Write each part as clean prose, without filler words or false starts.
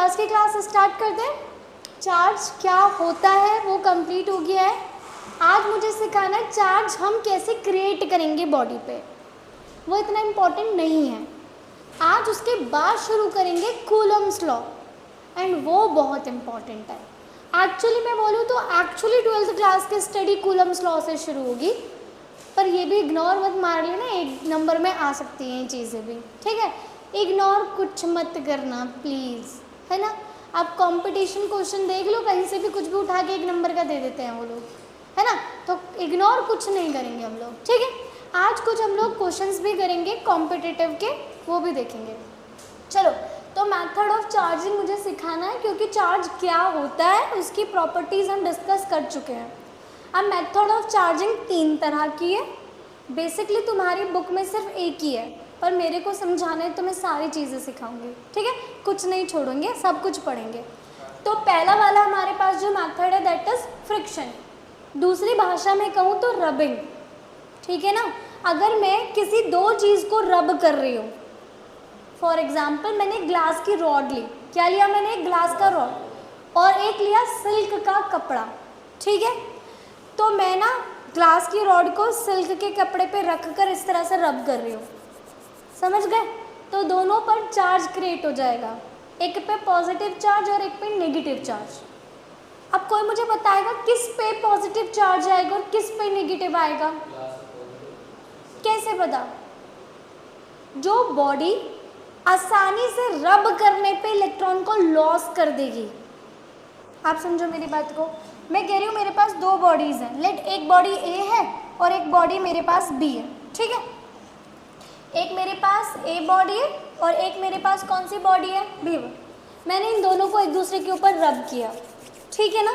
आज की class start करते हैं। चार्ज क्या होता है वो कंप्लीट हो गया है। आज मुझे सिखाना है चार्ज हम कैसे क्रिएट करेंगे बॉडी पे, वो इतना इम्पोर्टेंट नहीं है। आज उसके बाद शुरू करेंगे कूलम्स लॉ, एंड वो बहुत इम्पॉर्टेंट है। एक्चुअली मैं बोलूँ तो एक्चुअली 12th क्लास की स्टडी कूलम्स लॉ से शुरू होगी, पर ये भी इग्नोर मत मार लेना, एक नंबर में आ सकती हैं ये चीज़ें भी, ठीक है। इग्नोर कुछ मत करना प्लीज़, है ना। आप कंपटीशन क्वेश्चन देख लो, कहीं से भी कुछ भी उठा के एक नंबर का दे देते हैं वो लोग, है ना। तो इग्नोर कुछ नहीं करेंगे हम लोग, ठीक है। आज कुछ हम लोग क्वेश्चंस भी करेंगे कॉम्पिटिटिव के, वो भी देखेंगे। चलो, तो मेथड ऑफ चार्जिंग मुझे सिखाना है, क्योंकि चार्ज क्या होता है उसकी प्रॉपर्टीज़ हम डिस्कस कर चुके हैं। अब मेथड ऑफ चार्जिंग 3 तरह की है। बेसिकली तुम्हारी बुक में सिर्फ एक ही है, पर मेरे को समझाना है तो मैं सारी चीज़ें सिखाऊंगी, ठीक है। कुछ नहीं छोड़ूंगे, सब कुछ पढ़ेंगे। तो पहला वाला हमारे पास जो मेथड है दैट इज़ फ्रिक्शन, दूसरी भाषा में कहूँ तो रबिंग, ठीक है ना। अगर मैं किसी दो चीज़ को रब कर रही हूँ, फॉर एग्जाम्पल मैंने ग्लास की रॉड ली, क्या लिया मैंने, एक ग्लास का रॉड, और एक लिया सिल्क का कपड़ा, ठीक है। तो मैं ना ग्लास की रॉड को सिल्क के कपड़े पे रख कर इस तरह से रब कर रही हूँ, समझ गए। तो दोनों पर चार्ज क्रिएट हो जाएगा, एक पे पॉजिटिव चार्ज और एक पे नेगेटिव चार्ज। अब कोई मुझे बताएगा किस पे पॉजिटिव चार्ज आएगा और किस पे नेगेटिव आएगा, कैसे पता। जो बॉडी आसानी से रब करने पे इलेक्ट्रॉन को लॉस कर देगी, आप समझो मेरी बात को। मैं कह रही हूँ मेरे पास दो बॉडीज़ हैं, लेट एक बॉडी ए है और एक बॉडी मेरे पास बी है, ठीक है। एक मेरे पास ए बॉडी है और एक मेरे पास कौन सी बॉडी है, बी। मैंने इन दोनों को एक दूसरे के ऊपर रब किया, ठीक है ना।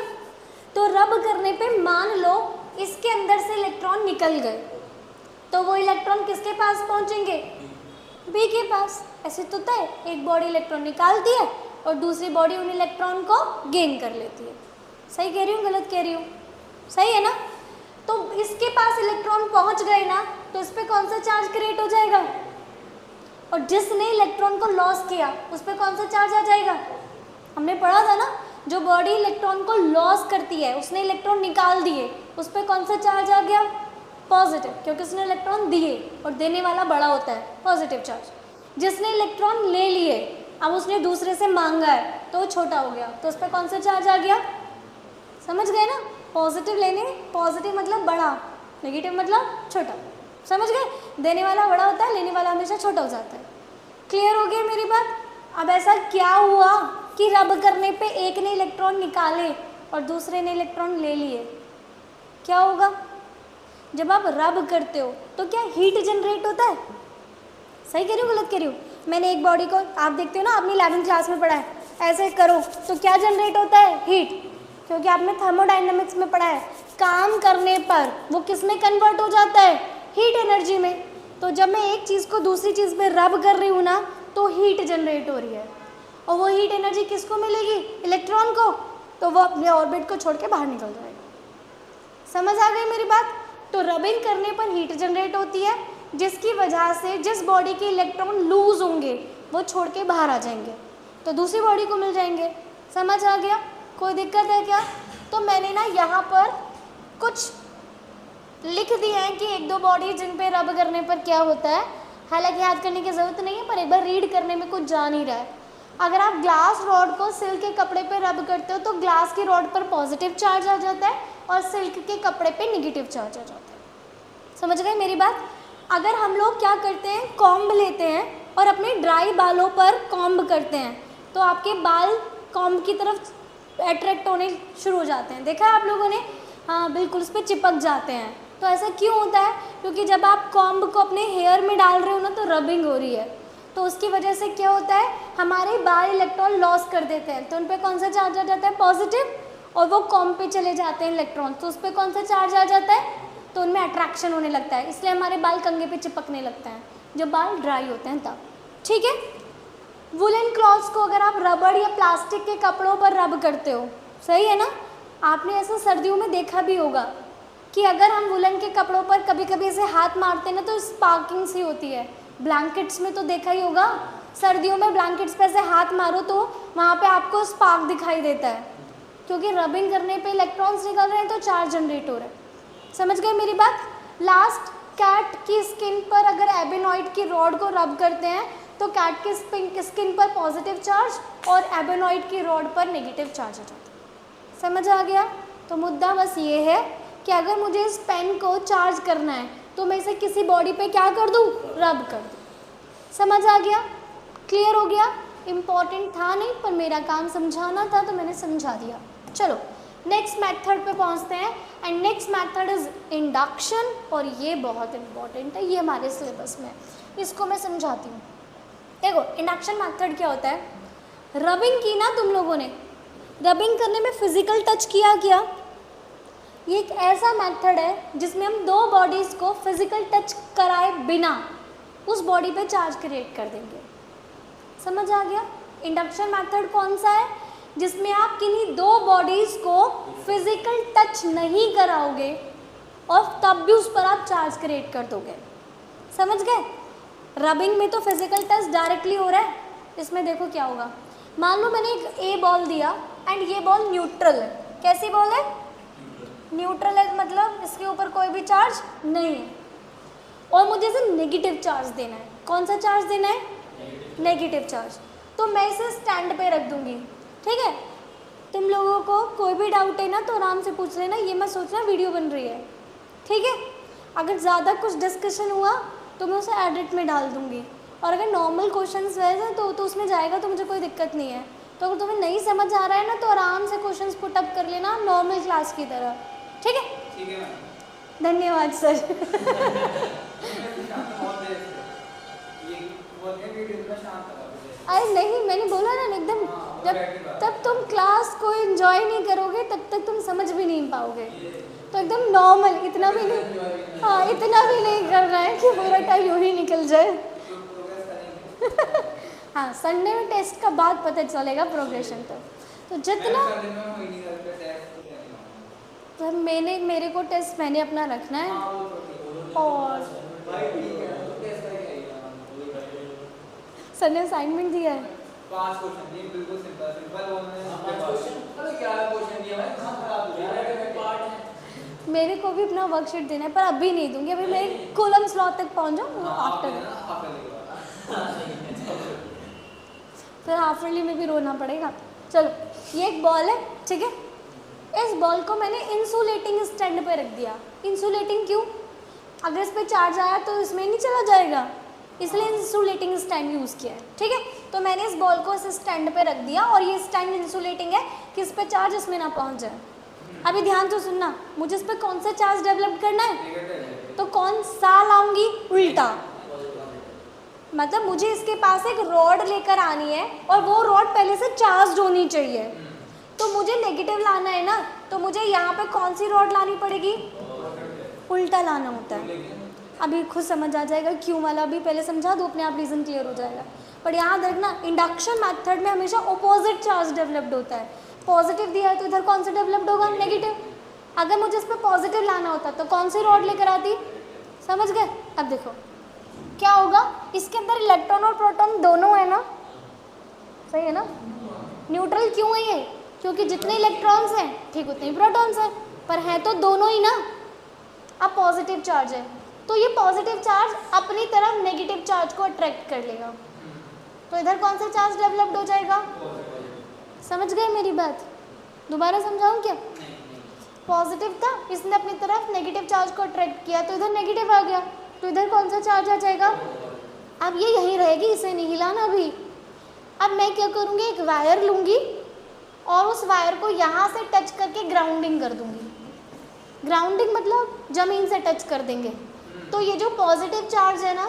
तो रब करने पे मान लो इसके अंदर से इलेक्ट्रॉन निकल गए, तो वो इलेक्ट्रॉन किसके पास पहुँचेंगे, बी के पास। ऐसे तो तय, एक बॉडी इलेक्ट्रॉन निकालती है और दूसरी बॉडी उन इलेक्ट्रॉन को गेन कर लेती है। सही कह रही हूँ, गलत कह रही हूँ, सही है ना। तो इसके पास इलेक्ट्रॉन पहुँच गए ना, तो इस पर कौन सा चार्ज क्रिएट हो जाएगा, और जिसने इलेक्ट्रॉन को लॉस किया उस पर कौन सा चार्ज आ जाएगा। हमने पढ़ा था ना, जो बॉडी इलेक्ट्रॉन को लॉस करती है, उसने इलेक्ट्रॉन निकाल दिए, उस पर कौन सा चार्ज आ गया, पॉजिटिव, क्योंकि उसने इलेक्ट्रॉन दिए और देने वाला बड़ा होता है, पॉजिटिव चार्ज। जिसने इलेक्ट्रॉन ले लिए, अब उसने दूसरे से मांगा है तो वो छोटा हो गया, तो उस पर कौन सा चार्ज आ गया, समझ गए ना। पॉजिटिव लेने, पॉजिटिव मतलब बड़ा, नेगेटिव मतलब छोटा, समझ गए। देने वाला बड़ा होता है, लेने वाला हमेशा छोटा हो जाता है। क्लियर हो गया मेरी बात। अब ऐसा क्या हुआ कि रब करने पे एक ने इलेक्ट्रॉन निकाले और दूसरे ने इलेक्ट्रॉन ले लिए, क्या होगा। जब आप रब करते हो तो क्या हीट जनरेट होता है, सही कह रही हूँ, गलत कह रही हूँ। मैंने एक बॉडी को, आप देखते हो ना, आपने 11th क्लास में पढ़ा है, ऐसे करो तो क्या जनरेट होता है, हीट, क्योंकि आपने थर्मोडायनेमिक्स में पढ़ा है। काम करने पर वो किस में कन्वर्ट हो जाता है, हीट एनर्जी में। तो जब मैं एक चीज़ को दूसरी चीज़ पे रब कर रही हूँ ना, तो हीट जनरेट हो रही है, और वो हीट एनर्जी किसको मिलेगी, इलेक्ट्रॉन को, तो वो अपने ऑर्बिट को छोड़ के बाहर निकल जाएगा। समझ आ गई मेरी बात। तो रबिंग करने पर हीट जनरेट होती है, जिसकी वजह से जिस बॉडी के इलेक्ट्रॉन लूज होंगे वो छोड़ के बाहर आ जाएंगे, तो दूसरी बॉडी को मिल जाएंगे। समझ आ गया, कोई दिक्कत है क्या। तो मैंने ना यहाँ पर कुछ लिख दिए हैं कि एक दो बॉडी जिन पे रब करने पर क्या होता है। हालांकि याद करने की ज़रूरत नहीं है, पर एक बार रीड करने में कुछ जा नहीं रहा है। अगर आप ग्लास रॉड को सिल्क के कपड़े पे रब करते हो तो ग्लास की रॉड पर पॉजिटिव चार्ज आ जाता है और सिल्क के कपड़े पे नेगेटिव चार्ज आ जाता है। समझ गए मेरी बात। अगर हम लोग क्या करते हैं, कॉम्ब लेते हैं और अपने ड्राई बालों पर कॉम्ब करते हैं, तो आपके बाल कॉम्ब की तरफ अट्रैक्ट होने शुरू हो जाते हैं, देखा है आप लोगों ने, हाँ बिल्कुल, उस पर चिपक जाते हैं। तो ऐसा क्यों होता है, क्योंकि जब आप कॉम्ब को अपने हेयर में डाल रहे हो ना, तो रबिंग हो रही है, तो उसकी वजह से क्या होता है, हमारे बाल इलेक्ट्रॉन लॉस कर देते हैं, तो उन पर कौन सा चार्ज आ जाता है, पॉजिटिव, और वो कॉम्ब पे चले जाते हैं इलेक्ट्रॉन, तो उस पर कौन सा चार्ज आ जाता है, तो उनमें अट्रैक्शन होने लगता है, इसलिए हमारे बाल कंघे पे चिपकने लगते हैं जब बाल ड्राई होते हैं तब, ठीक है। वुलन क्लॉथ्स को अगर आप रबड़ या प्लास्टिक के कपड़ों पर रब करते हो, सही है ना, आपने ऐसा सर्दियों में देखा भी होगा कि अगर हम वुलन के कपड़ों पर कभी कभी ऐसे हाथ मारते हैं ना, तो स्पार्किंग सी होती है। ब्लैंकेट्स में तो देखा ही होगा, सर्दियों में ब्लैंकेट्स पे ऐसे हाथ मारो तो वहाँ पे आपको स्पार्क दिखाई देता है, क्योंकि रबिंग करने पे इलेक्ट्रॉन्स निकल रहे हैं तो चार्ज जनरेट हो रहा है। समझ गए मेरी बात? लास्ट, कैट की स्किन पर अगर एबेनॉइड की रॉड को रब करते हैं तो कैट की स्किन पर पॉजिटिव चार्ज और एबेनॉइड की रॉड पर नेगेटिव चार्ज हो जाता है। समझ आ गया? तो मुद्दा बस ये है कि अगर मुझे इस पेन को चार्ज करना है तो मैं इसे किसी बॉडी पे क्या कर दूँ? रब कर दूँ। समझ आ गया? क्लियर हो गया? इम्पॉर्टेंट था नहीं, पर मेरा काम समझाना था तो मैंने समझा दिया। चलो नेक्स्ट मेथड पे पहुंचते हैं, and next method is induction, और ये बहुत इंपॉर्टेंट है, ये हमारे सिलेबस में, इसको मैं समझाती हूँ। देखो इंडक्शन मेथड क्या होता है? रबिंग की ना तुम लोगों ने, रबिंग करने में फिजिकल टच किया क्या? ये एक ऐसा मेथड है जिसमें हम दो बॉडीज़ को फिजिकल टच कराए बिना उस बॉडी पे चार्ज क्रिएट कर देंगे। समझ आ गया? इंडक्शन मेथड कौन सा है? जिसमें आप किन्हीं दो बॉडीज़ को फिजिकल टच नहीं कराओगे और तब भी उस पर आप चार्ज क्रिएट कर दोगे। समझ गए? रबिंग में तो फिजिकल टच डायरेक्टली हो रहा है, इसमें देखो क्या होगा। मान लो मैंने एक ए बॉल दिया एंड ये बॉल न्यूट्रल है। कैसी बॉल है? न्यूट्रल है, मतलब इसके ऊपर कोई भी चार्ज नहीं है, और मुझे इसे नेगेटिव चार्ज देना है। कौन सा चार्ज देना है? Negative charge. तो मैं इसे स्टैंड पे रख दूंगी, ठीक है? तुम लोगों को कोई भी डाउट है ना तो आराम से पूछ लेना, ये मैं सोच रहा वीडियो बन रही है, ठीक है? अगर ज़्यादा कुछ डिस्कशन हुआ तो मैं उसे एडिट में डाल दूंगी, और अगर नॉर्मल क्वेश्चंस वैसे तो उसमें जाएगा, तो मुझे कोई दिक्कत नहीं है। तो अगर तुम्हें नहीं समझ आ रहा है ना तो आराम से क्वेश्चंस पुट अप कर लेना नॉर्मल क्लास की तरह, ठीक है? ठीक है मैम। धन्यवाद सर। अरे नहीं, मैंने बोला ना एकदम, जब तुम क्लास को एंजॉय नहीं करोगे तब तक तुम समझ भी नहीं पाओगे। तो एकदम नॉर्मल, इतना भी नहीं, हाँ इतना भी नहीं करना है कि पूरा टाइम यूँ ही निकल जाए। हाँ संडे में टेस्ट का बाद पता चलेगा प्रोग्रेशन तो जितना तो मेरे को टेस्ट मैंने अपना रखना है, और सर ने असाइनमेंट दिया है 5 क्वेश्चन दिए, बिल्कुल सिंपल अरे क्या क्वेश्चन दिया है, कहां खराब हो रहा है पार्ट है। मेरे को भी अपना वर्कशीट देना है, पर अभी नहीं दूंगी, अभी मैं कॉलम स्लॉट तक पहुंच जाऊँ आफ्टर, फिर हाफरली में भी रोना पड़ेगा। चलो ये एक बॉल है, ठीक है? इस बॉल को मैंने इंसुलेटिंग स्टैंड पे रख दिया। इंसुलेटिंग क्यों? अगर इस पर चार्ज आया तो इसमें नहीं चला जाएगा, इसलिए इंसुलेटिंग स्टैंड यूज़ किया है, ठीक है? तो मैंने इस बॉल को इस स्टैंड पे रख दिया, और ये स्टैंड इंसुलेटिंग है कि इस पर चार्ज इसमें ना पहुंच जाए। अभी ध्यान से सुनना, मुझे इस पर कौन सा चार्ज डेवलप करना है? तो कौन सा लाऊंगी? उल्टा। मतलब मुझे इसके पास एक रॉड लेकर आनी है, और वो रॉड पहले से चार्ज होनी चाहिए, तो मुझे नेगेटिव लाना है ना, तो मुझे यहाँ पे कौन सी रॉड लानी पड़ेगी? उल्टा लाना होता है। अभी खुद समझ आ जाएगा क्यों वाला, अभी पहले समझा दो, अपने आप रीज़न क्लियर हो जाएगा। पर याद रखना इंडक्शन मेथड में हमेशा ऑपोजिट चार्ज डेवलप्ड होता है। पॉजिटिव दिया है तो इधर कौन सा डेवलप्ड होगा? नेगेटिव। अगर मुझे इस पर पॉजिटिव लाना होता तो कौन सी रॉड लेकर आती? समझ गए? अब देखो क्या होगा, इसके अंदर इलेक्ट्रॉन और प्रोटॉन दोनों है ना, सही है ना? न्यूट्रल क्यों है ये? क्योंकि जितने इलेक्ट्रॉन्स हैं ठीक उतने ही प्रोटॉन्स हैं, पर है तो दोनों ही ना। अब पॉजिटिव चार्ज है तो ये पॉजिटिव चार्ज अपनी तरफ नेगेटिव चार्ज को अट्रैक्ट कर लेगा, तो इधर कौन सा चार्ज डेवलप्ड हो जाएगा? समझ गए मेरी बात? दोबारा समझाऊं क्या? पॉजिटिव था, इसने अपनी तरफ नेगेटिव चार्ज को अट्रैक्ट किया तो इधर नेगेटिव आ गया, तो इधर कौन सा चार्ज आ जाएगा? अब ये यहीं रहेगी, इसे नहीं हिलाना अभी। अब मैं क्या करूँगी, एक वायर लूँगी और उस वायर को यहाँ से टच करके ग्राउंडिंग कर दूँगी। ग्राउंडिंग मतलब ज़मीन से टच कर देंगे, तो ये जो पॉजिटिव चार्ज है ना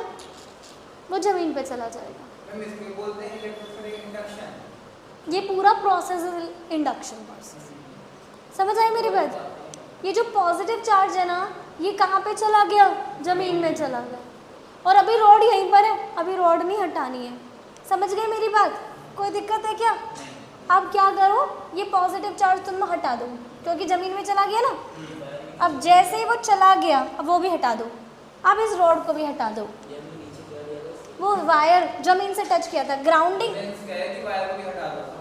वो ज़मीन पे चला जाएगा। इसमें बोलते हैं इंडक्शन। ये पूरा प्रोसेस इंडक्शन प्रोसेस। समझ आई मेरी बात? ये जो पॉजिटिव चार्ज है ना ये कहाँ पे चला गया? ज़मीन में चला गया, और अभी रॉड यहीं पर है, अभी रॉड नहीं हटानी है। समझ गए मेरी बात? कोई दिक्कत है क्या? अब क्या करो, ये पॉजिटिव चार्ज तुम हटा दो क्योंकि ज़मीन में चला गया ना। अब जैसे ही वो चला गया अब वो भी हटा दो, अब इस रॉड को भी हटा दो। वो वायर जमीन से टच किया था, ग्राउंडिंग। लेंस कह रहे कि वायर को भी हटा दो।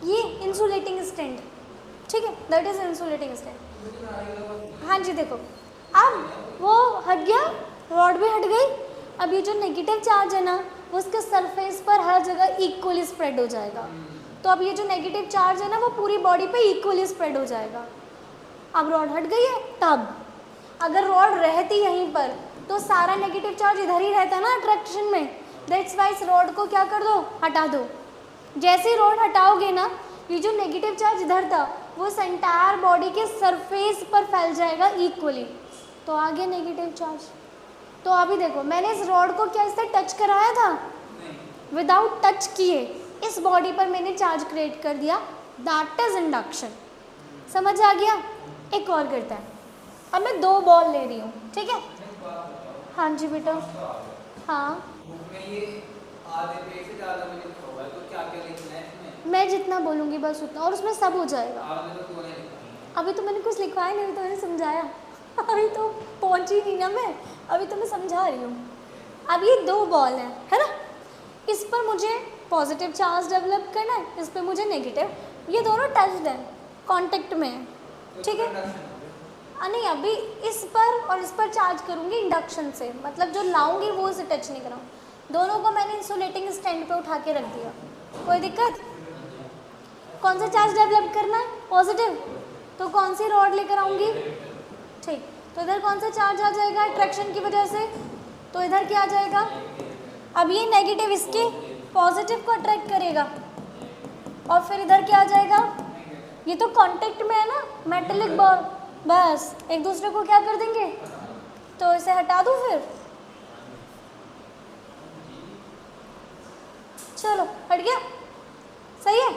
ये इंसुलेटिंग स्टैंड, ठीक है, दैट इज इंसुलेटिंग स्टैंड। हाँ जी, देखो अब वो हट गया, रॉड भी हट गई। अब ये जो नेगेटिव चार्ज है ना, वो उसके सरफेस पर हर जगह इक्वली स्प्रेड हो जाएगा। तो अब ये जो नेगेटिव चार्ज है ना, वो पूरी बॉडी पे इक्वली स्प्रेड हो जाएगा। अब रॉड हट गई है, तब अगर रॉड रहती यहीं पर तो सारा नेगेटिव चार्ज इधर ही रहता ना अट्रैक्शन में। दैट्स वाई इस रॉड को क्या कर दो, हटा दो। जैसे ही रॉड हटाओगे ना, ये जो नेगेटिव चार्ज इधर था वो इस एंटायर बॉडी के सरफेस पर फैल जाएगा इक्वली। तो आ गया नेगेटिव चार्ज। तो अभी देखो, मैंने इस रॉड को क्या इससे टच कराया था? विदाउट टच किए इस बॉडी पर मैंने चार्ज क्रिएट कर दिया, दैट इज इंडक्शन। समझ आ गया? एक और करता है। अब मैं 2 बॉल ले रही हूँ, ठीक है? हाँ जी बेटा। हाँ, बुक में ये आधे पेज से ज़्यादा में लिखा हुआ है, तो क्या क्या लिखना है इसमें? मैं जितना बोलूँगी बस उतना, और उसमें सब हो जाएगा। आपने तो क्यों नहीं लिखा? अभी तो मैंने कुछ लिखवाया नहीं, अभी तो मैंने समझाया। अभी तो पहुंची नहीं ना मैं, अभी तो मैं समझा रही हूँ। अब ये 2 बॉल हैं, है ना? इस पर मुझे पॉजिटिव चार्ज डेवलप करना है, इस पर मुझे नेगेटिव। ये दोनों टच्ड हैं, कांटेक्ट में है, ठीक है? नहीं, अभी इस पर और इस पर चार्ज करूँगी इंडक्शन से, मतलब जो लाऊंगी वो इसे टच नहीं कराऊँ। दोनों को मैंने इंसुलेटिंग स्टैंड पे उठा के रख दिया। कोई दिक्कत? कौन सा चार्ज डेवलप करना है? पॉजिटिव। तो कौन सी रॉड लेकर आऊँगी? ठीक, तो इधर कौन सा चार्ज आ जाएगा अट्रैक्शन की वजह से? तो इधर क्या आ जाएगा? अब ये नेगेटिव इसके पॉजिटिव को अट्रैक्ट करेगा, और फिर इधर क्या आ जाएगा? ये तो कांटेक्ट में है ना, मेटेलिक बॉल, बस एक दूसरे को क्या कर देंगे? तो इसे हटा दूँ फिर? चलो, हट गया, सही है।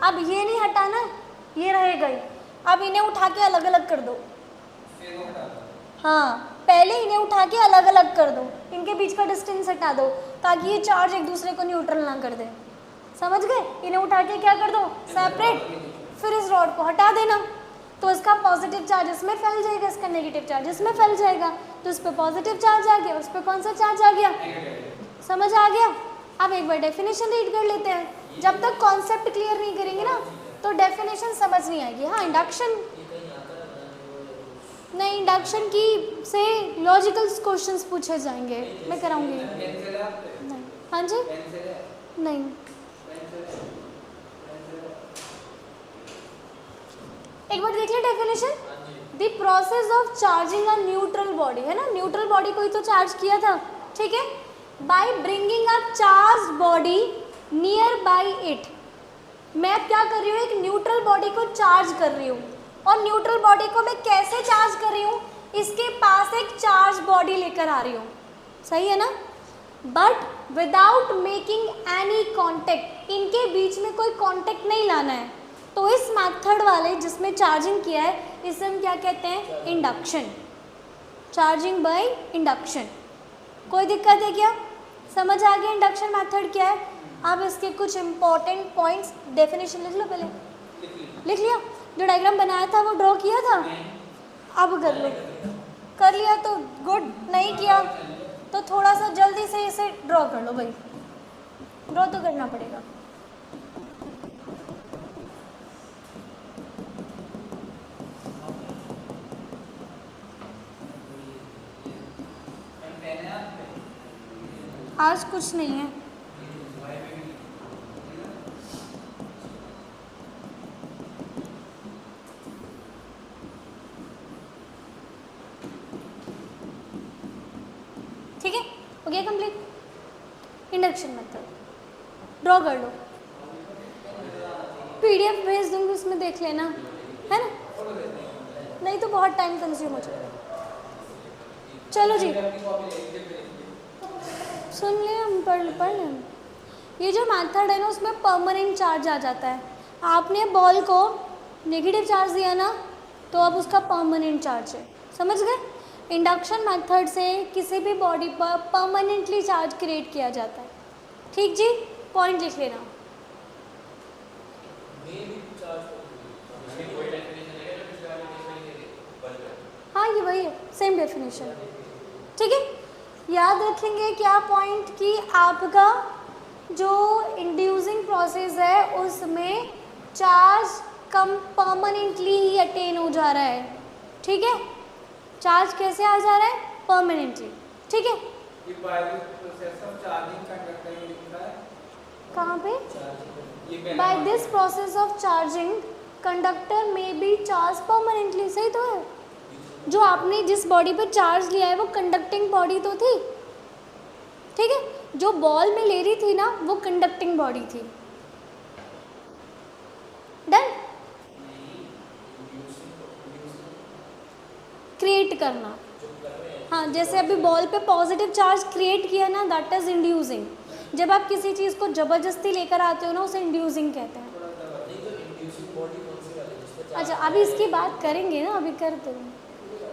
अब ये नहीं हटाना, ये रहेगा ही। अब इन्हें उठा के अलग अलग कर दो। हाँ, पहले इन्हें उठा के अलग अलग कर दो, इनके बीच का डिस्टेंस हटा दो, ताकि ये चार्ज एक दूसरे को न्यूट्रल ना कर दे। समझ गए? इन्हें उठा के क्या कर दो? सेपरेट। फिर इस रॉड को हटा देना, तो इसका पॉजिटिव चार्ज इसमें फैल जाएगा, इसका नेगेटिव चार्ज इसमें फैल जाएगा। तो इस पर पॉजिटिव चार्ज आ गया, उस पर कौन सा चार्ज आ गया? समझ आ गया? अब एक बार डेफिनेशन रीड कर लेते हैं। जब तक कॉन्सेप्ट क्लियर नहीं करेंगे ना, तो डेफिनेशन समझ नहीं आएगी। हाँ, इंडक्शन नहीं, इंडक्शन की से लॉजिकल क्वेश्चंस पूछे जाएंगे, मैं कराऊंगी। नहीं, हाँ जी, नहीं। एक बार देख ले definition. The process of charging a neutral body, है ना, न्यूट्रल बॉडी को ही तो चार्ज किया था, ठीक है? By bringing a charge body near by it. मैं क्या कर रही हूँ? एक न्यूट्रल बॉडी को चार्ज कर रही हूँ, और न्यूट्रल बॉडी को मैं कैसे चार्ज कर रही हूँ? इसके पास एक चार्ज बॉडी लेकर आ रही हूँ, सही है ना? But without making any contact, इनके बीच में कोई कॉन्टेक्ट नहीं लाना है। तो इस मेथड वाले जिसमें चार्जिंग किया है, इसे हम क्या कहते हैं? इंडक्शन। Charging by induction. कोई दिक्कत है क्या? समझ आ गया इंडक्शन मेथड क्या है? अब इसके कुछ इंपॉर्टेंट पॉइंट्स, डेफिनेशन लिख लो पहले। लिख लिया? जो डायग्राम बनाया था वो ड्रॉ किया था? अब कर लो। कर लिया तो गुड, नहीं किया तो थोड़ा सा जल्दी से इसे ड्रॉ कर लो भाई, ड्रॉ तो करना पड़ेगा। आज कुछ नहीं है। ठीक है, हो गया कंप्लीट इंडक्शन मेथड। ड्रॉ कर लो, पीडीएफ भेज दूंगी, उसमें देख लेना, है ना? नहीं तो बहुत टाइम कंज्यूम हो जाएगा। चलो जी, सुन ले, हम पढ़ लें। ये जो मेथड है ना, उसमें परमानेंट चार्ज आ जाता है। आपने बॉल को नेगेटिव चार्ज दिया ना, तो अब उसका परमानेंट चार्ज है। समझ गए? इंडक्शन मेथड से किसी भी बॉडी पर परमानेंटली चार्ज क्रिएट किया जाता है। ठीक जी, पॉइंट लिख लेना। हाँ, ये वही है, सेम डेफिनेशन। ठीक है, याद रखेंगे क्या पॉइंट कि आपका जो इंड्यूसिंग प्रोसेस है उसमें चार्ज कम परमानेंटली ही अटेन हो जा रहा है। ठीक है, चार्ज कैसे आ जा रहा है? परमानेंटली। ठीक है, कहाँ पे? By this process of charging conductor में बी चार्ज परमानेंटली। सही तो है, जो आपने जिस बॉडी पे चार्ज लिया है वो कंडक्टिंग बॉडी तो थी। ठीक है, जो बॉल में ले रही थी ना वो कंडक्टिंग बॉडी थी। डन। क्रिएट करना, हाँ, जैसे अभी बॉल पे पॉजिटिव चार्ज क्रिएट किया ना, दैट इज इंड्यूसिंग। जब आप किसी चीज़ को ज़बरदस्ती लेकर आते हो ना उसे इंड्यूसिंग कहते हैं। अच्छा, अभी इसकी बात करेंगे ना, अभी करते हैं,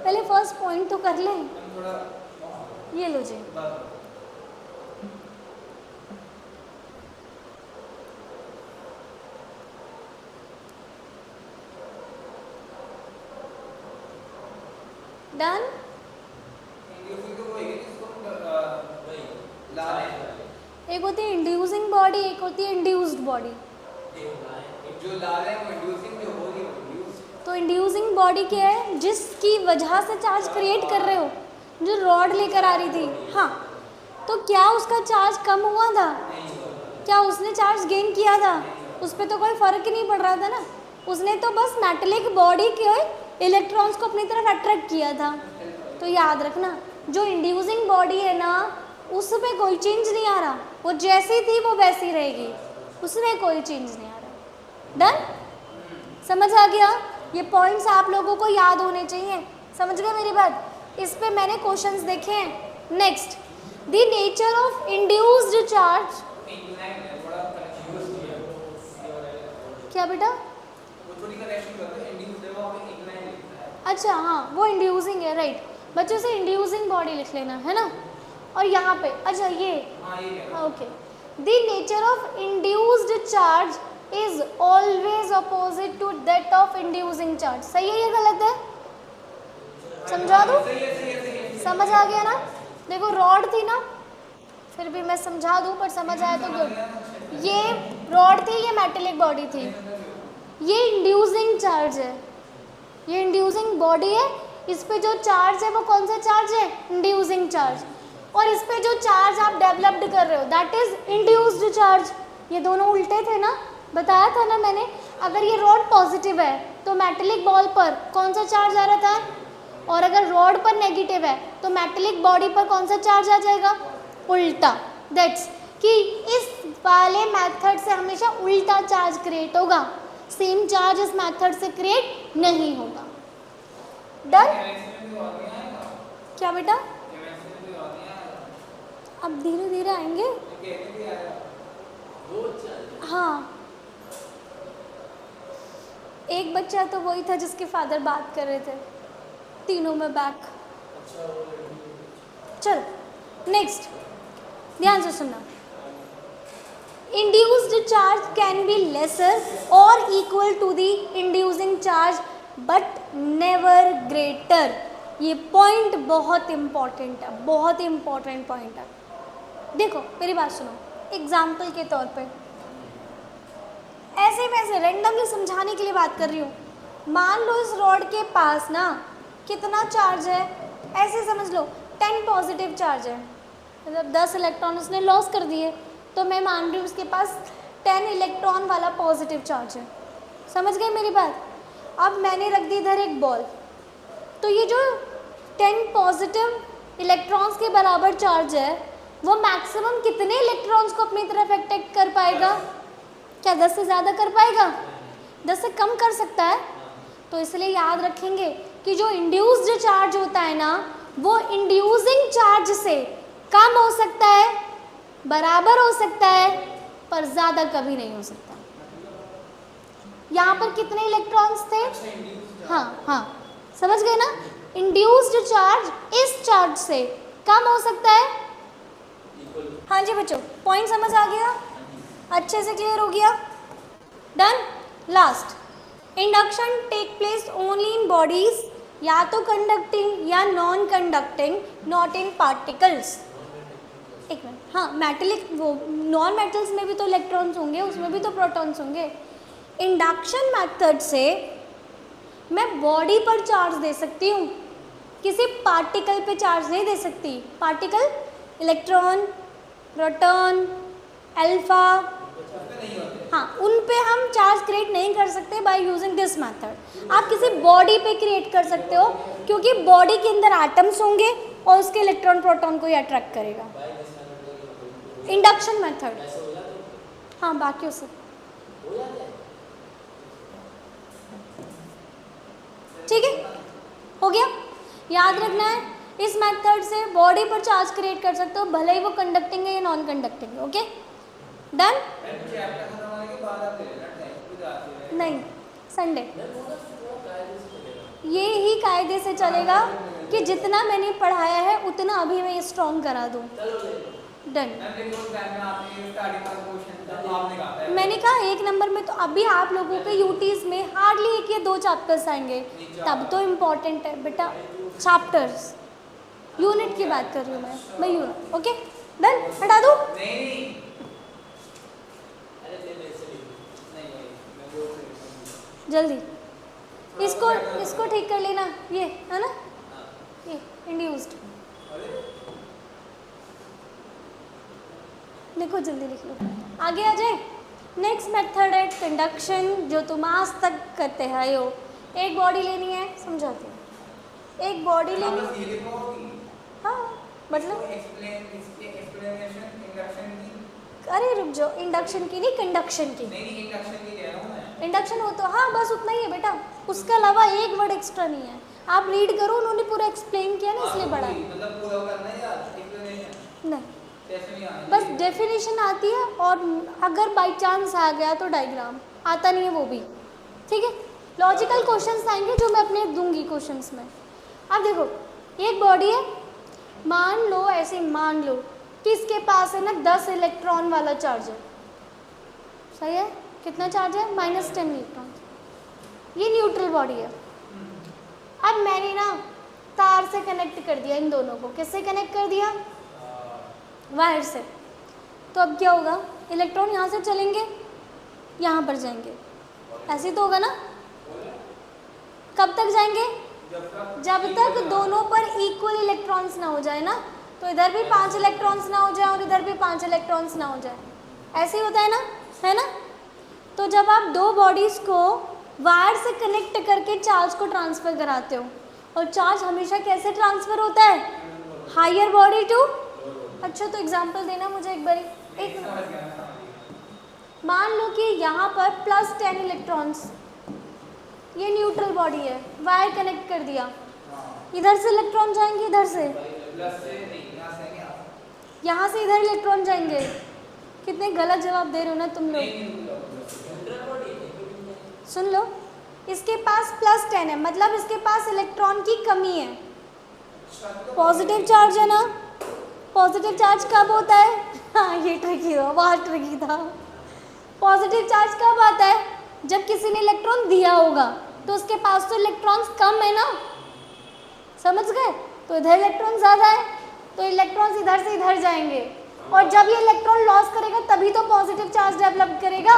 पहले फर्स्ट पॉइंट तो कर लें। ये लो जी, डन। एक होती है इंड्यूसिंग बॉडी, एक होती है इंड्यूस्ड बॉडी। जो ला रहे हैं वो इंड्यूसिंग, जो हो रही है वो इंड्यूस। तो इंड्यूसिंग बॉडी क्या है? जिसकी वजह से चार्ज क्रिएट कर रहे हो, जो रॉड लेकर आ रही थी। हाँ, तो क्या उसका चार्ज कम हुआ था? क्या उसने चार्ज गेन किया था? उस पर तो कोई फर्क ही नहीं पड़ रहा था ना, उसने तो बस मेटेलिक बॉडी के इलेक्ट्रॉन्स को अपनी तरफ अट्रैक्ट किया था। तो याद रखना, जो इंड्यूसिंग बॉडी है ना उसमें कोई चेंज नहीं आ रहा, वो जैसी थी वो वैसी रहेगी, उसमें कोई चेंज नहीं आ रहा। डन, समझ आ गया? ये पॉइंट्स आप लोगों को याद होने चाहिए। समझ गए मेरी बात? इस पे मैंने क्वेश्चंस देखे हैं। Next, the nature of induced charge. क्या बेटा? अच्छा हाँ, वो इंड्यूसिंग है, राइट। बच्चों से इंड्यूसिंग बॉडी लिख लेना है ना। और यहाँ पे अच्छा ये okay, the nature of induced charge is always opposite to that of inducing charge. सही है या गलत है? समझा दूँ? समझ आ गया ना? देखो रॉड थी ना, फिर भी मैं समझा दूँ पर समझ आया तो गुड। ये रॉड थी, ये मेटेलिक बॉडी थी, ये इंड्यूसिंग चार्ज है, ये इंड्यूसिंग बॉडी है। इस पे जो चार्ज है वो कौन सा चार्ज है? Inducing charge. और इस पे जो चार्ज आप डेवलप्ड कर रहे हो दैट इज इंड्यूस्ड चार्ज। ये दोनों उल्टे थे ना, बताया था ना मैंने। अगर ये रॉड पॉजिटिव है तो मेटेलिक बॉल पर कौन सा चार्ज आ रहा था, और अगर रॉड पर नेगेटिव है तो मेटेलिक बॉडी पर कौन सा चार्ज आ जाएगा? उल्टा। दैट्स कि इस वाले मेथड से हमेशा उल्टा चार्ज क्रिएट होगा, सेम चार्ज इस मेथड से क्रिएट नहीं होगा। डन? क्या बेटा? अब धीरे धीरे आएंगे। हाँ, एक बच्चा तो वही था जिसके फादर बात कर रहे थे, तीनों में बैक। चल नेक्स्ट, ध्यान से सुनना। Induced charge can be lesser और equal to the inducing charge but never greater. ये पॉइंट बहुत इम्पॉर्टेंट है, बहुत इम्पॉर्टेंट पॉइंट है। देखो मेरी बात सुनो, एग्जाम्पल के तौर पे ऐसे वैसे रैंडमली समझाने के लिए बात कर रही हूँ। मान लो इस रॉड के पास ना कितना चार्ज है, ऐसे समझ लो 10 पॉजिटिव चार्ज है, मतलब 10 इलेक्ट्रॉन उसने लॉस कर दिए, तो मैं मान रही हूँ उसके पास 10 इलेक्ट्रॉन वाला पॉजिटिव चार्ज है। समझ गए मेरी बात? अब मैंने रख दी इधर एक बॉल, तो ये जो 10 पॉजिटिव इलेक्ट्रॉन्स के बराबर चार्ज है वो मैक्सिमम कितने इलेक्ट्रॉन्स को अपनी तरफ अट्रैक्ट कर पाएगा? क्या 10 से ज़्यादा कर पाएगा? 10 से कम कर सकता है। तो इसलिए याद रखेंगे कि जो इंड्यूस्ड चार्ज होता है ना वो इंड्यूसिंग चार्ज से कम हो सकता है, बराबर हो सकता है, पर ज़्यादा कभी नहीं हो सकता। यहाँ पर कितने इलेक्ट्रॉन्स थे? हाँ हाँ, समझ गए ना? इंड्यूस्ड चार्ज इस चार्ज से कम हो सकता है। हाँ जी बच्चों, पॉइंट समझ आ गया? अच्छे से क्लियर हो गया? Done. Last, induction take place only in bodies या तो कंडक्टिंग या non conducting, not in particles. एक मिनट, हाँ मेटेलिक, वो नॉन मेटल्स में भी तो इलेक्ट्रॉन्स होंगे, उसमें भी तो प्रोटॉन्स होंगे। इंडक्शन मेथड से मैं बॉडी पर चार्ज दे सकती हूँ, किसी पार्टिकल पे चार्ज नहीं दे सकती। पार्टिकल, इलेक्ट्रॉन, प्रोटॉन, अल्फा, हाँ उन पे हम चार्ज क्रिएट नहीं कर सकते बाय यूजिंग दिस मेथड। आप किसी बॉडी पे क्रिएट कर सकते हो, क्योंकि बॉडी के अंदर एटम्स होंगे और उसके इलेक्ट्रॉन प्रोटॉन को ही अट्रैक्ट करेगा। इंडक्शन मेथड, हाँ बाकी से ठीक है, हो गया। याद रखना है, इस मेथड से बॉडी पर चार्ज क्रिएट कर सकते हो, भले ही वो कंडक्टिंग है या नॉन कंडक्टिंग है। Okay done. नहीं, संडे ये ही कायदे से चलेगा कि जितना मैंने पढ़ाया है उतना अभी मैं स्ट्रॉन्ग करा दूँ। डन। मैंने कहा 1 नंबर में तो अभी आप लोगों के यूटीज में हार्डली 1 या 2 चैप्टर्स आएंगे, तब तो इम्पोर्टेंट है बेटा चैप्टर्स। यूनिट की बात कर रही हूँ मैं यूनिट। ओके डन, हटा दूँ? जल्दी इसको ठीक कर लेना, ये है ना, ये इंड्यूस्ड। देखो जल्दी लिख लो, आगे आ जाए। नेक्स्ट मेथड है कंडक्शन, जो तुम आज तक करते हैं। यो एक बॉडी लेनी है, समझाती हूँ। एक बॉडी लेनी, हाँ मतलब अरे रुक जाओ, इंडक्शन की नहीं कंडक्शन की। इंडक्शन हो तो हाँ बस उतना ही है बेटा, उसके अलावा एक वर्ड एक्स्ट्रा नहीं है। आप रीड करो, उन्होंने पूरा एक्सप्लेन किया ना इसलिए बड़ा नहीं, बस डेफिनेशन आती है, और अगर बाय चांस आ गया तो डायग्राम आता नहीं है वो भी ठीक है। लॉजिकल क्वेश्चंस आएंगे जो मैं अपने दूंगी क्वेश्चंस में। अब देखो एक बॉडी है, मान लो ऐसे, मान लो कि इसके पास है ना 10 इलेक्ट्रॉन वाला चार्ज है, सही है। कितना चार्ज है? -10 इलेक्ट्रॉन। ये न्यूट्रल बॉडी है। अब मैंने ना तार से कनेक्ट कर दिया इन दोनों को। किससे कनेक्ट कर दिया? वायर से। तो अब क्या होगा? इलेक्ट्रॉन यहाँ से चलेंगे, यहाँ पर जाएंगे, ऐसे तो होगा ना। कब तक जाएंगे? जब तक दोनों पर इक्वल इलेक्ट्रॉन्स ना हो जाए ना। तो इधर भी 5 इलेक्ट्रॉन्स ना हो जाए और इधर भी 5 इलेक्ट्रॉन्स ना हो जाए, ऐसे ही होता है ना, है ना। तो जब आप 2 बॉडीज़ को वायर से कनेक्ट करके चार्ज को ट्रांसफ़र कराते हो, और चार्ज हमेशा कैसे ट्रांसफ़र होता है? Higher body to. अच्छा तो एग्जांपल देना मुझे एक बारी। एक मान लो कि यहाँ पर +10 इलेक्ट्रॉन्स, ये न्यूट्रल बॉडी है, वायर कनेक्ट कर दिया, इधर से इलेक्ट्रॉन जाएंगे, इधर से, यहाँ से इधर इलेक्ट्रॉन जाएंगे। कितने गलत जवाब दे रहे हो ना तुम लोग। सुन लो, इसके पास +10 है, मतलब इसके पास इलेक्ट्रॉन की कमी है। पॉजिटिव चार्ज है ना। पॉजिटिव चार्ज कब होता है? हाँ ये ट्रिकी था, बहुत ट्रिकी था। पॉजिटिव चार्ज कब आता है? जब किसी ने इलेक्ट्रॉन दिया होगा, तो उसके पास तो इलेक्ट्रॉन्स कम है ना, समझ गए। तो इधर इलेक्ट्रॉन ज़्यादा है, तो इलेक्ट्रॉन्स इधर से इधर जाएंगे, और जब ये इलेक्ट्रॉन लॉस करेगा तभी तो पॉजिटिव चार्ज डेवलप करेगा।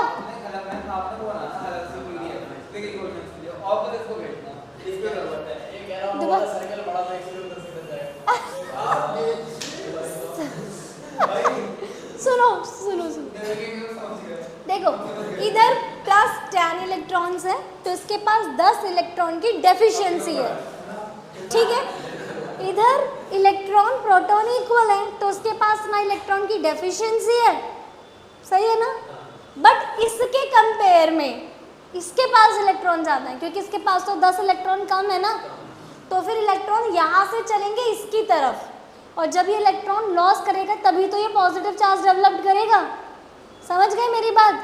सुनो सुनो सुनो, देखो इधर +10 इलेक्ट्रॉन्स है, तो इसके पास 10 इलेक्ट्रॉन की डेफिशिएंसी है, ठीक है। इधर इलेक्ट्रॉन प्रोटॉन इक्वल है, तो उसके पास ना इलेक्ट्रॉन की डेफिशिएंसी है, सही है ना। बट इसके कंपेयर में इसके पास इलेक्ट्रॉन ज़्यादा है, क्योंकि इसके पास तो 10 इलेक्ट्रॉन कम है ना। तो फिर इलेक्ट्रॉन यहाँ से चलेंगे इसकी तरफ, और जब ये इलेक्ट्रॉन लॉस करेगा तभी तो ये पॉजिटिव चार्ज डेवलप करेगा। समझ गए मेरी बात?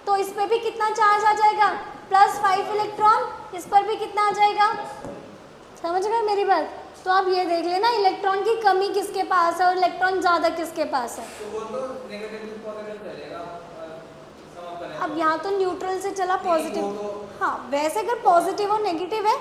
तो इस पर भी कितना चार्ज आ जाएगा? +5 इलेक्ट्रॉन। इस पर भी कितना आ जाएगा? समझ गए मेरी बात? तो आप ये देख लेना इलेक्ट्रॉन की कमी किसके पास है और इलेक्ट्रॉन ज़्यादा किसके पास है। अब यहाँ तो न्यूट्रल से चला पॉजिटिव। हाँ वैसे अगर पॉजिटिव और नेगेटिव है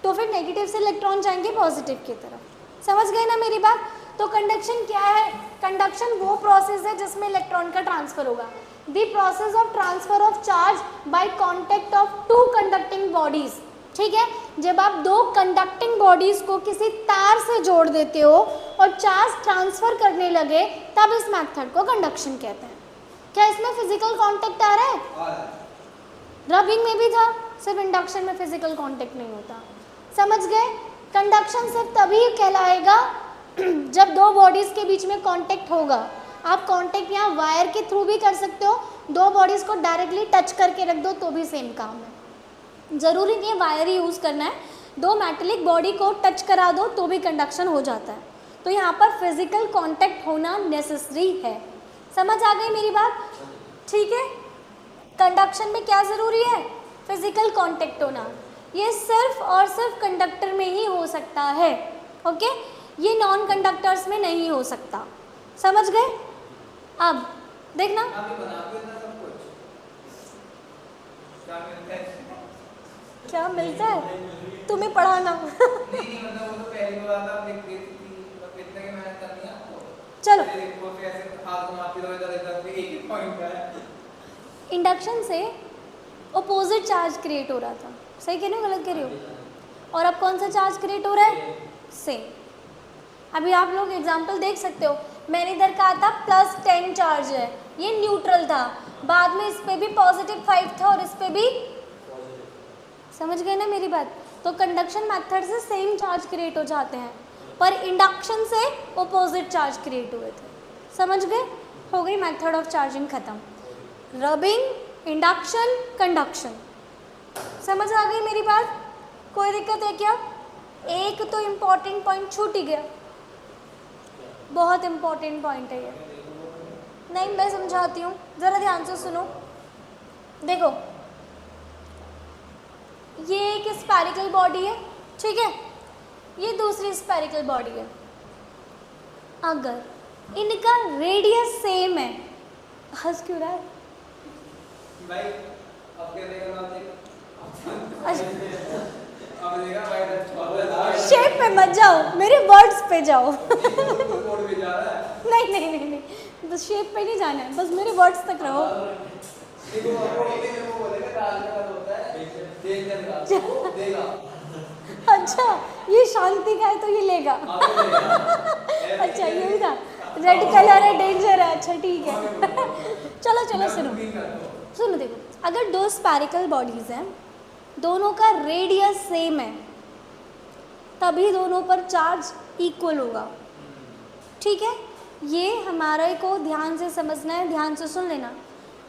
तो फिर नेगेटिव से इलेक्ट्रॉन जाएंगे पॉजिटिव की तरफ। समझ गए ना मेरी बात? तो कंडक्शन क्या है? कंडक्शन वो प्रोसेस है जिसमें इलेक्ट्रॉन का ट्रांसफर होगा। The process of transfer of charge by contact of two conducting bodies. ठीक है, जब आप दो कंडक्टिंग बॉडीज को किसी तार से जोड़ देते हो और चार्ज ट्रांसफर करने लगे, तब इस मेथड को कंडक्शन कहते हैं। क्या इसमें फिजिकल कांटेक्ट आ रहा है? रबिंग में भी था, सिर्फ इंडक्शन में फिजिकल कांटेक्ट नहीं होता। समझ गए? कंडक्शन सिर्फ तभी कहलाएगा जब दो बॉडीज के बीच में कांटेक्ट होगा। आप कांटेक्ट यहाँ वायर के थ्रू भी कर सकते हो, दो बॉडीज को डायरेक्टली टच करके रख दो तो भी सेम काम है। ज़रूरी नहीं है वायर ही यूज़ करना है, दो मेटेलिक बॉडी को टच करा दो तो भी कंडक्शन हो जाता है। तो यहाँ पर फिजिकल कांटेक्ट होना नेसेसरी है। समझ आ गई मेरी बात? ठीक है, कंडक्शन में क्या ज़रूरी है? फिजिकल कांटेक्ट होना। ये सिर्फ और सिर्फ कंडक्टर में ही हो सकता है। ओके, ये नॉन कंडक्टर्स में नहीं हो सकता। समझ गए? अब देखना क्या मिलता है तुम्हें पढ़ाना। नहीं मतलब वो तो पहले बोला था, लिख दी थी, मतलब कितने की मेहनत करनी है आपको। चलो, देखो कैसे हाथ घुमाते रहो इधर इधर, एक ही पॉइंट है। इंडक्शन से अपोजिट चार्ज क्रिएट हो रहा था, सही कह रही हो गलत कह रही हो? और अब कौन सा चार्ज क्रिएट हो रहा है? सेम। अभी आप लोग एग्जांपल देख सकते हो, मैंने इधर कहा था +10 चार्ज है, ये न्यूट्रल था, बाद में इस पे भी +5 था और इस पे भी। समझ गए ना मेरी बात? तो कंडक्शन मेथड से सेम चार्ज क्रिएट हो जाते हैं, पर इंडक्शन से अपोजिट चार्ज क्रिएट हुए थे। समझ गए? हो गई मेथड ऑफ चार्जिंग खत्म। Rubbing, induction, conduction. समझ आ गई मेरी बात? कोई दिक्कत है क्या? एक तो इम्पॉर्टेंट पॉइंट छूट ही गया, बहुत इम्पॉर्टेंट पॉइंट है ये। नहीं, मैं समझाती हूँ, ज़रा ध्यान से सुनो। देखो, ये एक स्फेरिकल बॉडी है, ठीक है, ये दूसरी स्फेरिकल बॉडी है। अगर इनका रेडियस सेम है, हंस क्यों रहा है भाई? अब क्या देगा ना? अच्छा, अब देगा भाई, शेप पे मत जाओ, मेरे वर्ड्स पे जाओ। कोड में जा रहा है। नहीं नहीं नहीं नहीं, बस शेप पे नहीं जाना है, बस मेरे वर्ड्स तक रहो। देखो वो बोलेगा डाल का होता है, देख देगा देगा। अच्छा, ये शांति का है तो ये लेगा। अच्छा, ये भी था, रेड कलर है, डेंजर है। अच्छा ठीक है। चलो चलो सुनो सुनो, देखो, अगर दो स्फेरिकल बॉडीज हैं, दोनों का रेडियस सेम है, तभी दोनों पर चार्ज इक्वल होगा। ठीक है, ये हमारे को ध्यान से समझना है, ध्यान से सुन लेना।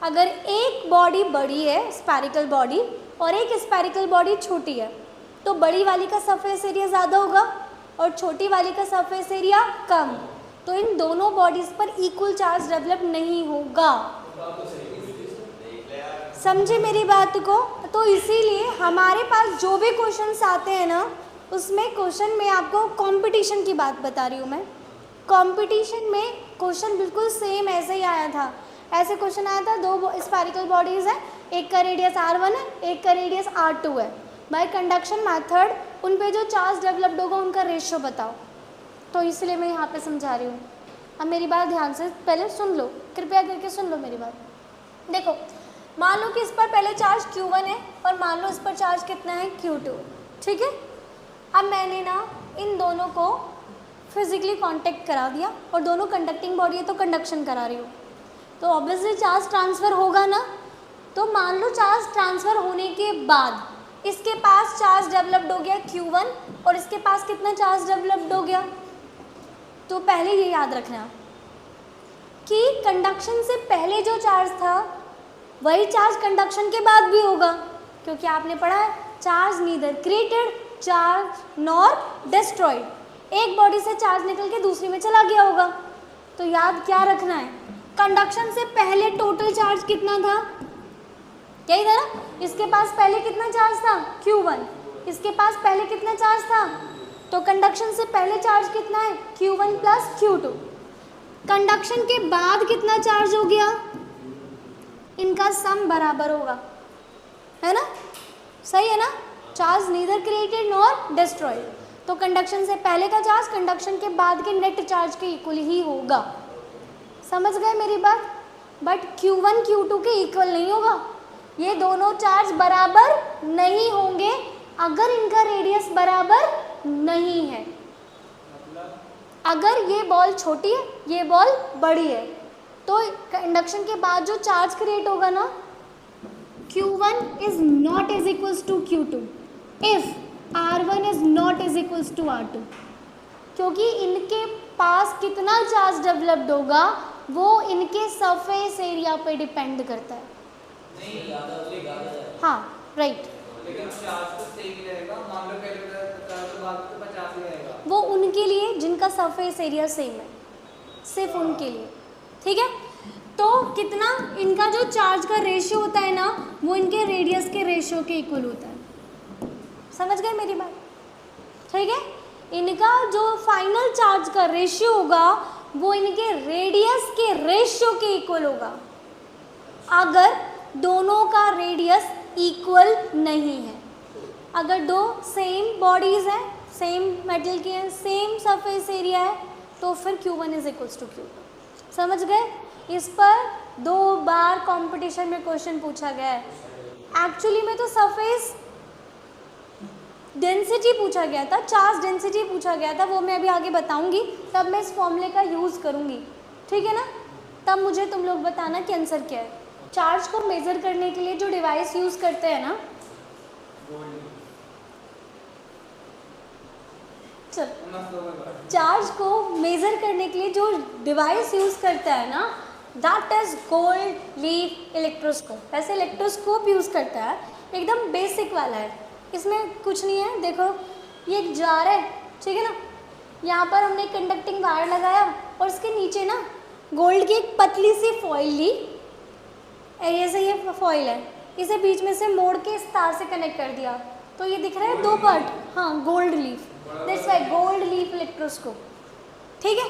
अगर एक बॉडी बड़ी है, स्फेरिकल बॉडी, और एक स्फेरिकल बॉडी छोटी है, तो बड़ी वाली का सरफेस एरिया ज़्यादा होगा और छोटी वाली का सरफेस एरिया कम। तो इन दोनों बॉडीज़ पर इक्वल चार्ज डेवलप नहीं होगा। समझे मेरी बात को? तो इसीलिए हमारे पास जो भी क्वेश्चंस आते हैं ना, उसमें क्वेश्चन में आपको कंपटीशन की बात बता रही हूँ मैं। कंपटीशन में क्वेश्चन बिल्कुल सेम ऐसे ही आया था। ऐसे क्वेश्चन आया था, दो स्फेरिकल बॉडीज़ हैं, एक का रेडियस R1 है, एक का रेडियस R2 है। बाय कंडक्शन मेथड उन पे जो चार्ज डेवलप्ड होगा उनका रेशियो बताओ। तो इसलिए मैं यहाँ पे समझा रही हूँ। अब मेरी बात ध्यान से पहले सुन लो, कृपया करके सुन लो मेरी बात। देखो, मान लो कि इस पर पहले चार्ज Q1 है और मान लो इस पर चार्ज कितना है, Q2। ठीक है, अब मैंने ना इन दोनों को फिजिकली कांटेक्ट करा दिया और दोनों कंडक्टिंग बॉडी है तो कंडक्शन करा रही हूँ, तो ऑब्वियसली चार्ज ट्रांसफ़र होगा ना। तो मान लो चार्ज ट्रांसफ़र होने के बाद इसके पास चार्ज डेवलप्ड हो गया Q1 और इसके पास कितना चार्ज डेवलप्ड हो गया। तो पहले ये याद रखना कि कंडक्शन से पहले जो चार्ज था वही चार्ज कंडक्शन के बाद भी होगा, क्योंकि आपने पढ़ा है charge neither created charge nor destroyed. एक बॉडी से चार्ज निकल के दूसरी में चला गया होगा। तो याद क्या रखना है, कंडक्शन से पहले टोटल चार्ज कितना था, यही था ना। इसके पास पहले कितना चार्ज था, Q1। इसके पास पहले कितना चार्ज था, तो कंडक्शन से पहले चार्ज कितना है, Q1 प्लस Q2। कंडक्शन के बाद कितना चार्ज हो गया, इनका सम बराबर होगा, है ना, सही है ना। Charge neither created nor destroyed. तो कंडक्शन से पहले का चार्ज कंडक्शन के बाद के नेट चार्ज के इक्वल ही होगा। समझ गए मेरी बात? बट Q1 Q2 के इक्वल नहीं होगा, ये दोनों चार्ज बराबर नहीं होंगे अगर इनका रेडियस बराबर नहीं है। अगर ये बॉल छोटी है, ये बॉल बड़ी है, तो इंडक्शन के बाद जो चार्ज क्रिएट होगा ना, Q1 is not is equals to Q2 if R1 is not is equals to R2, क्योंकि इनके पास कितना चार्ज डेवलप्ड होगा वो इनके सरफेस एरिया पे डिपेंड करता है। नहीं, हाँ राइट, लेकिन चार्ज तो सेम ही रहेगा। मान लो पहले 50 के बाद तो 50 ही रहेगा। वो उनके लिए जिनका सरफेस एरिया सेम है, सिर्फ उनके लिए, ठीक है। तो कितना इनका जो चार्ज का रेशियो होता है ना, वो इनके रेडियस के रेशियो के इक्वल होता है। समझ गए मेरी बात? ठीक है, इनका जो फाइनल चार्ज का रेशियो होगा वो इनके रेडियस के रेशियो के इक्वल होगा, अगर दोनों का रेडियस इक्वल नहीं है। अगर दो सेम बॉडीज़ हैं, सेम मेटल की हैं, सेम सरफेस एरिया है, तो फिर Q1 is equals to Q2। समझ गए? इस पर 2 बार कंपटीशन में क्वेश्चन पूछा गया है। एक्चुअली में तो सरफेस डेंसिटी पूछा गया था, चार्ज डेंसिटी पूछा गया था, वो मैं अभी आगे बताऊंगी, तब मैं इस फॉर्मूले का यूज़ करूंगी, ठीक है ना। तब मुझे तुम लोग बताना कि आंसर क्या है। चार्ज को मेज़र करने के लिए जो डिवाइस यूज़ करते हैं ना, चल चार्ज को मेज़र करने के लिए जो डिवाइस यूज़ करता है ना, that is gold leaf electroscope. ऐसे इलेक्ट्रोस्कोप यूज़ करता है, एकदम बेसिक वाला है, इसमें कुछ नहीं है। देखो ये एक जार है, ठीक है ना, यहाँ पर हमने कंडक्टिंग वायर लगाया और इसके नीचे ना गोल्ड की एक पतली सी फॉइल ली, ऐसे ये फॉइल है, इसे बीच में से मोड़ के इस तार से कनेक्ट कर दिया, तो ये दिख रहा है 2 पार्ट, हाँ gold leaf, that's why gold leaf electroscope, ठीक है।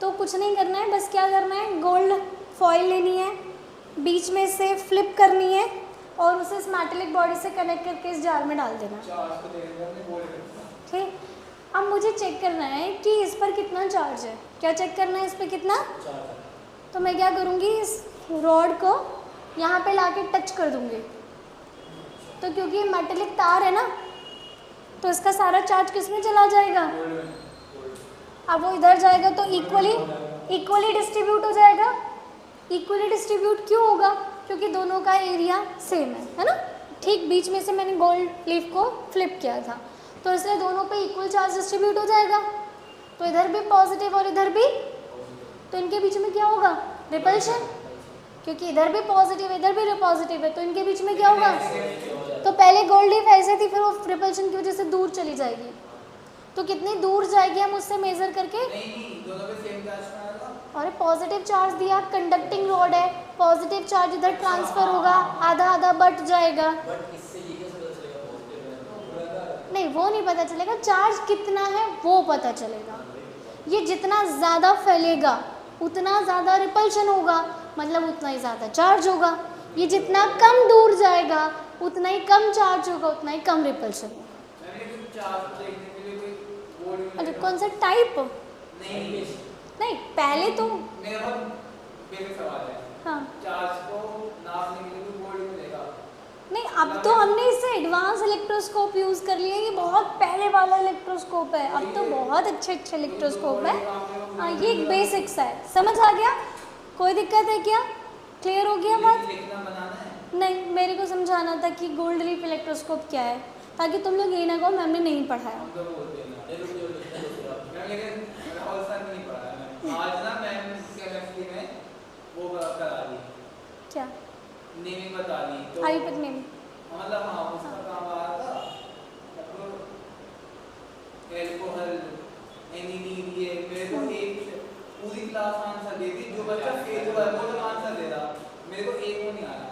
तो कुछ नहीं करना है, बस क्या करना है, गोल्ड फॉइल लेनी है, बीच में से फ्लिप करनी है और उसे इस मेटेलिक बॉडी से कनेक्ट करके इस जार में डाल देना, ठीक। अब मुझे चेक करना है कि इस पर कितना चार्ज है। क्या चेक करना है, इस पर कितना? तो मैं क्या करूँगी, इस रॉड को यहाँ पे लाके टच कर दूँगी, तो क्योंकि ये मेटेलिक तार है ना, तो इसका सारा चार्ज किस में चला जाएगा? अब वो इधर जाएगा तो इक्वली डिस्ट्रीब्यूट हो जाएगा। इक्वली डिस्ट्रीब्यूट क्यों होगा? क्योंकि दोनों का एरिया सेम है ना। ठीक बीच में से मैंने गोल्ड लीफ को फ्लिप किया था, तो इसलिए दोनों पे इक्वल चार्ज डिस्ट्रीब्यूट हो जाएगा। तो इधर भी पॉजिटिव और इधर भी, तो इनके बीच में क्या होगा? रिपल्शन, क्योंकि इधर भी पॉजिटिव इधर भी पॉजिटिव है, तो इनके बीच में क्या होगा? तो पहले गोल्ड लीफ ऐसे थी, फिर वो रिपल्शन की वजह से दूर चली जाएगी। तो कितनी दूर जाएगी हम उससे मेजर करके? नहीं, दोनों पे सेम चार्ज आएगा। अरे पॉजिटिव चार्ज दिया, कंडक्टिंग रॉड है, पॉजिटिव चार्ज इधर ट्रांसफर होगा, आधा आधा बट जाएगा। नहीं वो नहीं पता चलेगा, चार्ज कितना है वो पता चलेगा। ये जितना ज़्यादा फैलेगा उतना ज़्यादा रिपल्शन होगा, मतलब उतना ही ज़्यादा चार्ज होगा। ये जितना कम दूर जाएगा उतना ही कम चार्ज होगा, उतना ही कम रिपल्शन होगा। अरे कौन सा टाइप? नहीं पहले तो मेरा बेसिक सवाल है। हाँ, चार्ज को नापने के लिए भी गोल्ड मिलेगा? नहीं अब तो हमने इससे एडवांस इलेक्ट्रोस्कोप यूज़ कर लिया, ये बहुत पहले वाला इलेक्ट्रोस्कोप है, अब तो बहुत अच्छे अच्छे इलेक्ट्रोस्कोप है। हाँ ये एक बेसिक्स है, समझ आ गया? कोई दिक्कत है क्या? क्लियर हो गया बात? लिखना बनाना है? नहीं मेरे को समझाना था कि गोल्ड लीफ इलेक्ट्रोस्कोप क्या है, ताकि तुम लोग ये ना कहो मैम ने नहीं पढ़ाया। आज ना मैम केमिस्ट्री में वो करा दी, क्या नेमिंग बता दी, तो आयुर्वेद में मतलब हाँ उसका काम आ रहा था, एल्कोहल एनिलीन, ये मेरे को एक पूरी क्लास आंसर दे दी, जो बच्चा फेल हुआ है वो तो आंसर दे रहा, मेरे को एक को नहीं आ रहा।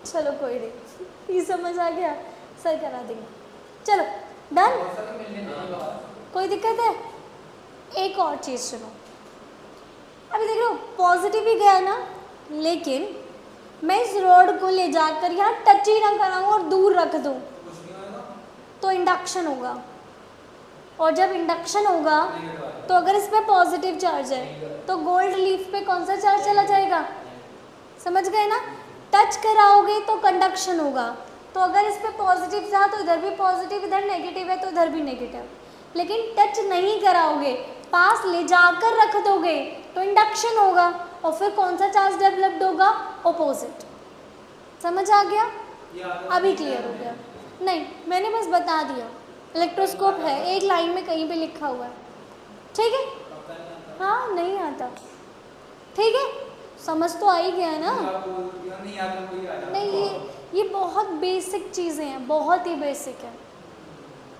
चलो कोई नहीं, ये समझ आ गया, सर करा देंगे। चलो डन, कोई दिक्कत है? एक और चीज़ सुनो, अभी देख लो पॉजिटिव ही गया ना, लेकिन मैं इस रॉड को ले जाकर यहाँ टच ही ना कराऊँ और दूर रख दूँ कुछ नहीं होगा तो इंडक्शन होगा, और जब इंडक्शन होगा नेगेटिव आएगा। तो अगर इस पे पॉजिटिव चार्ज है तो गोल्ड लीफ पे कौन सा चार्ज चला जाएगा, समझ गए ना। टच कराओगे तो कंडक्शन होगा, तो अगर इस पे पॉजिटिव था तो इधर भी पॉजिटिव, इधर नेगेटिव है तो इधर भी नेगेटिव। लेकिन टच नहीं कराओगे, पास ले जाकर रख दोगे तो इंडक्शन होगा, और फिर कौन सा चार्ज डेवलप्ड होगा, ऑपोजिट। समझ आ गया, ये आगे अभी क्लियर हो गया। नहीं, मैंने बस बता दिया, इलेक्ट्रोस्कोप है, एक लाइन में कहीं पे लिखा हुआ है, ठीक है। पता नहीं आता। हाँ नहीं आता, ठीक है, समझ तो आ ही गया ना। आप बोल दिया नहीं आता, कोई आ जाता। नहीं, ये बहुत बेसिक चीज़ें हैं, बहुत ही बेसिक है,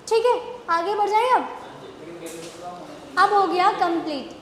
ठीक है। आगे बढ़ जाए अब लेकिन बेसिक काम होना चाहिए। अब हो गया कंप्लीट।